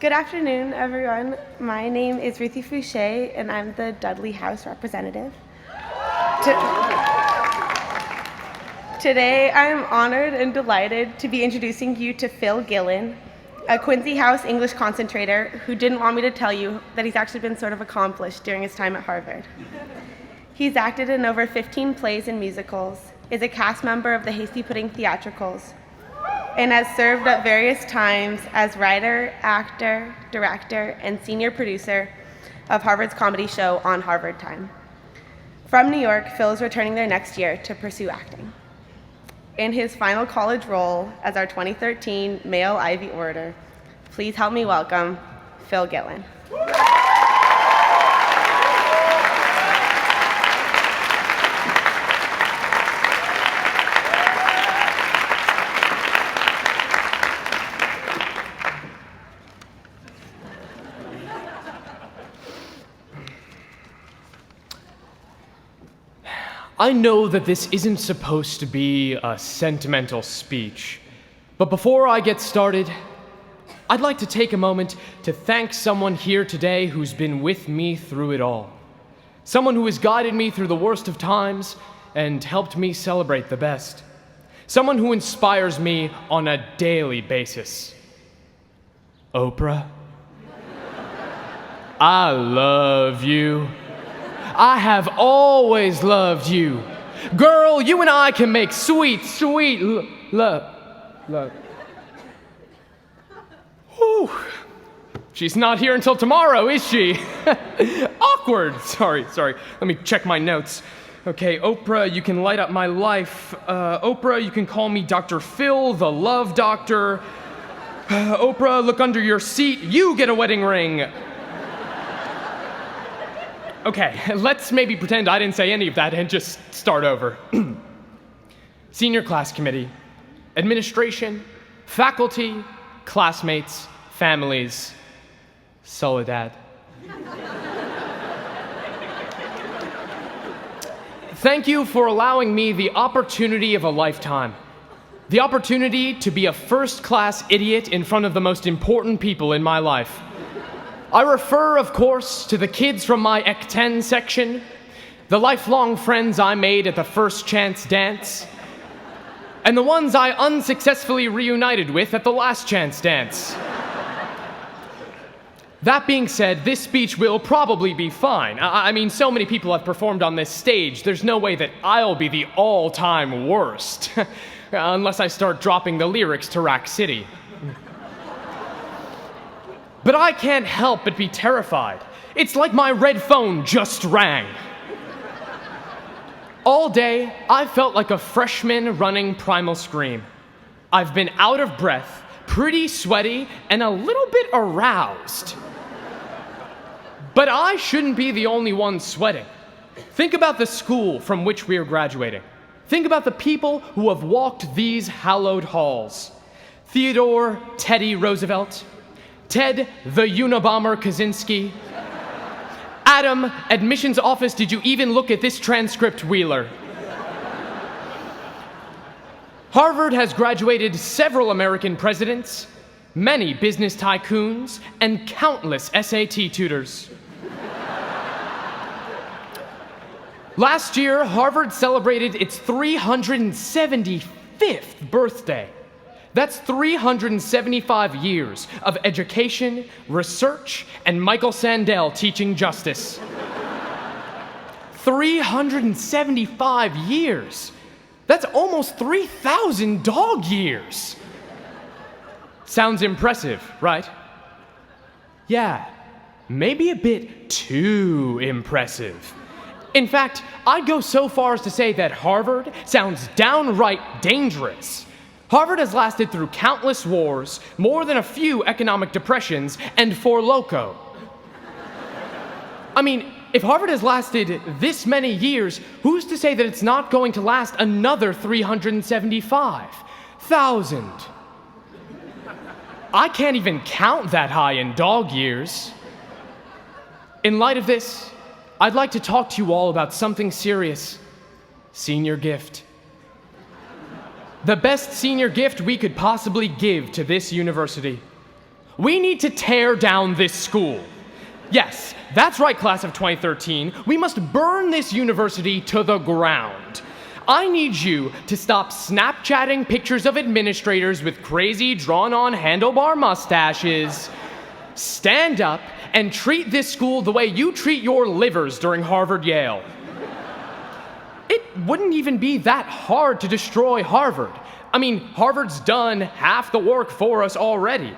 Good afternoon, everyone. My name is Ruthie Fouché, and I'm the Dudley House representative. Today, I am honored and delighted to be introducing you to Phil Gillen, a Quincy House English concentrator who didn't want me to tell you that he's actually been sort of accomplished during his time at Harvard. He's acted in over 15 plays and musicals, is a cast member of the Hasty Pudding Theatricals, and has served at various times as writer, actor, director, and senior producer of Harvard's comedy show On Harvard Time. From New York, Phil is returning there next year to pursue acting. In his final college role as our 2013 male Ivy Orator, please help me welcome Phil Gillen. I know that this isn't supposed to be a sentimental speech, but before I get started, I'd like to take a moment to thank someone here today who's been with me through it all. Someone who has guided me through the worst of times and helped me celebrate the best. Someone who inspires me on a daily basis. Oprah, I love you. I have always loved you. Girl, you and I can make sweet, sweet love. Whew. She's not here until tomorrow, is she? Awkward. Sorry. Let me check my notes. Okay, Oprah, you can light up my life. Oprah, you can call me Dr. Phil, the love doctor. Oprah, look under your seat. You get a wedding ring. Okay, let's maybe pretend I didn't say any of that and just start over. Senior class committee, administration, faculty, classmates, families, Soledad. Thank you for allowing me the opportunity of a lifetime. The opportunity to be a first-class idiot in front of the most important people in my life. I refer, of course, to the kids from my Ec 10 section, the lifelong friends I made at the first chance dance, and the ones I unsuccessfully reunited with at the last chance dance. That being said, this speech will probably be fine. I mean, so many people have performed on this stage, there's no way that I'll be the all-time worst, unless I start dropping the lyrics to Rack City. But I can't help but be terrified. It's like my red phone just rang. All day, I felt like a freshman running Primal Scream. I've been out of breath, pretty sweaty, and a little bit aroused. But I shouldn't be the only one sweating. Think about the school from which we are graduating. Think about the people who have walked these hallowed halls. Theodore Teddy Roosevelt, Ted the Unabomber Kaczynski, Adam, admissions office, did you even look at this transcript, Wheeler? Harvard has graduated several American presidents, many business tycoons, and countless SAT tutors. Last year, Harvard celebrated its 375th birthday. That's 375 years of education, research, and Michael Sandel teaching justice. 375 years. That's almost 3,000 dog years. Sounds impressive, right? Yeah, maybe a bit too impressive. In fact, I'd go so far as to say that Harvard sounds downright dangerous. Harvard has lasted through countless wars, more than a few economic depressions, and Four Loko. I mean, if Harvard has lasted this many years, who's to say that it's not going to last another 375,000? I can't even count that high in dog years. In light of this, I'd like to talk to you all about something serious. Senior gift. The best senior gift we could possibly give to this university. We need to tear down this school. Yes, that's right, class of 2013. We must burn this university to the ground. I need you to stop Snapchatting pictures of administrators with crazy drawn-on handlebar mustaches. Stand up and treat this school the way you treat your livers during Harvard-Yale. It wouldn't even be that hard to destroy Harvard. I mean, Harvard's done half the work for us already.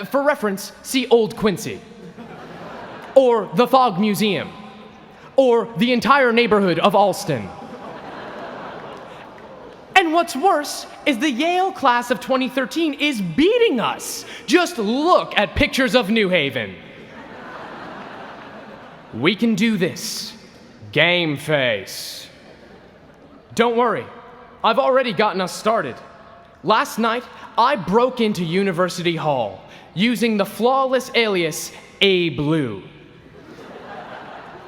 For reference, see Old Quincy, or the Fog Museum, or the entire neighborhood of Alston. And what's worse is the Yale class of 2013 is beating us. Just look at pictures of New Haven. We can do this. Game face. Don't worry, I've already gotten us started. Last night, I broke into University Hall using the flawless alias A-Blue.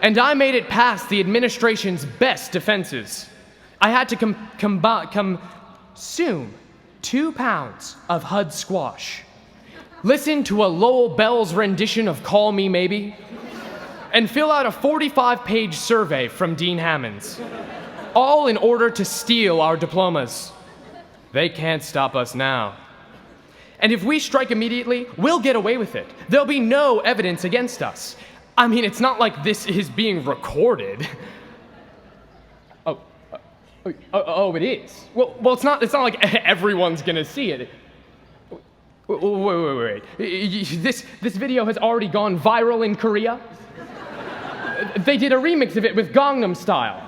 And I made it past the administration's best defenses. I had to consume 2 pounds of Hud squash, listen to a Lowell Bell's rendition of Call Me Maybe, and fill out a 45-page survey from Dean Hammonds, all in order to steal our diplomas. They can't stop us now. And if we strike immediately, we'll get away with it. There'll be no evidence against us. I mean, it's not like this is being recorded. Oh, it is. Well, it's not like everyone's gonna see it. Wait. This video has already gone viral in Korea. They did a remix of it with Gangnam Style.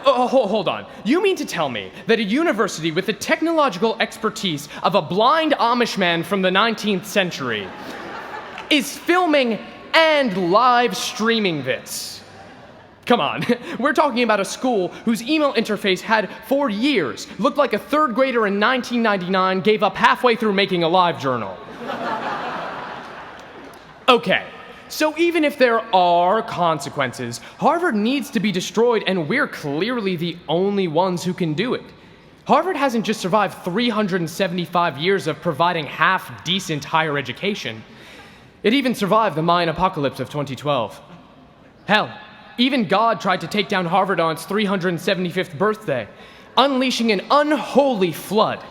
Oh, hold on. You mean to tell me that a university with the technological expertise of a blind Amish man from the 19th century is filming and live streaming this? Come on, we're talking about a school whose email interface had, for years, looked like a third grader in 1999 gave up halfway through making a live journal. Okay, so even if there are consequences, Harvard needs to be destroyed, and we're clearly the only ones who can do it. Harvard hasn't just survived 375 years of providing half-decent higher education. It even survived the Mayan apocalypse of 2012. Hell, even God tried to take down Harvard on its 375th birthday, unleashing an unholy flood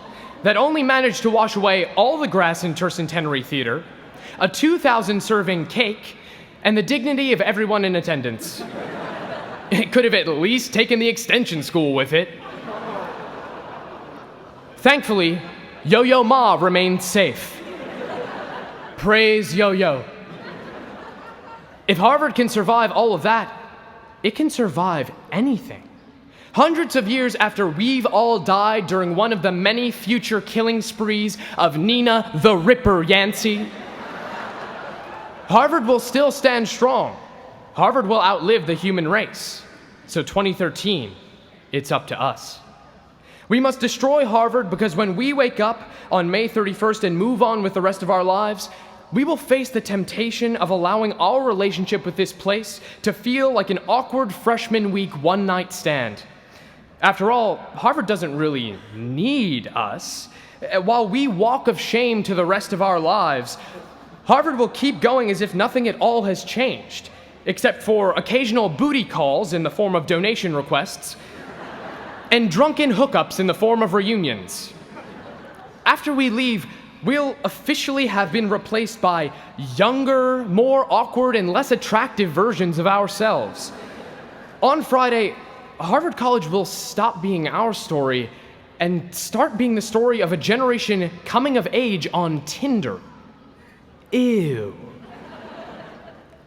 that only managed to wash away all the grass in Tercentenary Theater, a 2,000-serving cake, and the dignity of everyone in attendance. It could have at least taken the extension school with it. Thankfully, Yo-Yo Ma remained safe. Praise Yo-Yo. If Harvard can survive all of that, it can survive anything. Hundreds of years after we've all died during one of the many future killing sprees of Nina the Ripper Yancey, Harvard will still stand strong. Harvard will outlive the human race. So 2013, it's up to us. We must destroy Harvard because when we wake up on May 31st and move on with the rest of our lives, we will face the temptation of allowing our relationship with this place to feel like an awkward freshman week one-night stand. After all, Harvard doesn't really need us. While we walk of shame to the rest of our lives, Harvard will keep going as if nothing at all has changed, except for occasional booty calls in the form of donation requests, and drunken hookups in the form of reunions. After we leave, we'll officially have been replaced by younger, more awkward, and less attractive versions of ourselves. On Friday, Harvard College will stop being our story and start being the story of a generation coming of age on Tinder. Ew.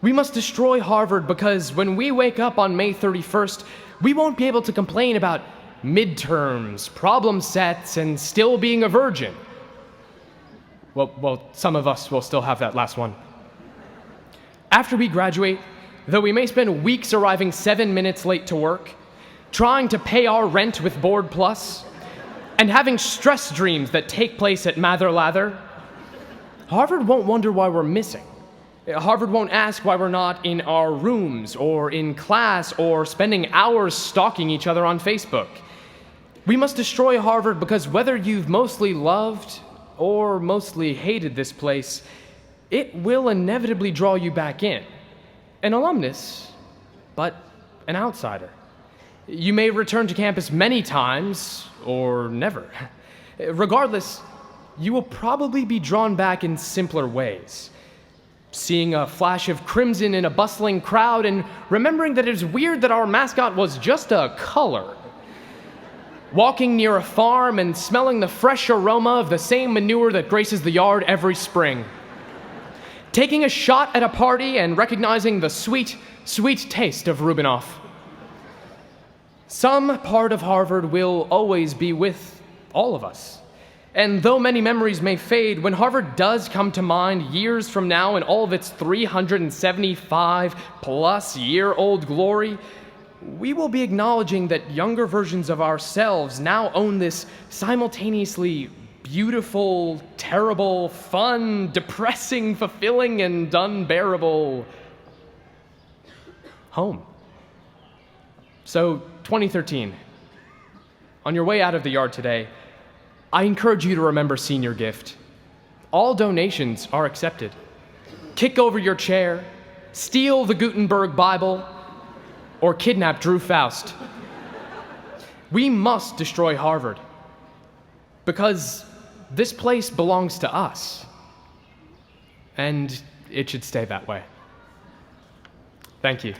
We must destroy Harvard because when we wake up on May 31st, we won't be able to complain about midterms, problem sets, and still being a virgin. Well, some of us will still have that last one. After we graduate, though we may spend weeks arriving 7 minutes late to work, trying to pay our rent with Board Plus, and having stress dreams that take place at Mather Lather, Harvard won't wonder why we're missing. Harvard won't ask why we're not in our rooms or in class or spending hours stalking each other on Facebook. We must destroy Harvard because whether you've mostly loved or mostly hated this place, it will inevitably draw you back in. An alumnus, but an outsider. You may return to campus many times, or never. Regardless, you will probably be drawn back in simpler ways. Seeing a flash of crimson in a bustling crowd and remembering that it is weird that our mascot was just a color. Walking near a farm and smelling the fresh aroma of the same manure that graces the yard every spring. Taking a shot at a party and recognizing the sweet, sweet taste of Rubinoff. Some part of Harvard will always be with all of us. And though many memories may fade, when Harvard does come to mind years from now in all of its 375-plus-year-old glory, we will be acknowledging that younger versions of ourselves now own this simultaneously beautiful, terrible, fun, depressing, fulfilling, and unbearable home. So, 2013, on your way out of the yard today, I encourage you to remember Senior Gift. All donations are accepted. Kick over your chair, steal the Gutenberg Bible, or kidnap Drew Faust. We must destroy Harvard, because this place belongs to us, and it should stay that way. Thank you.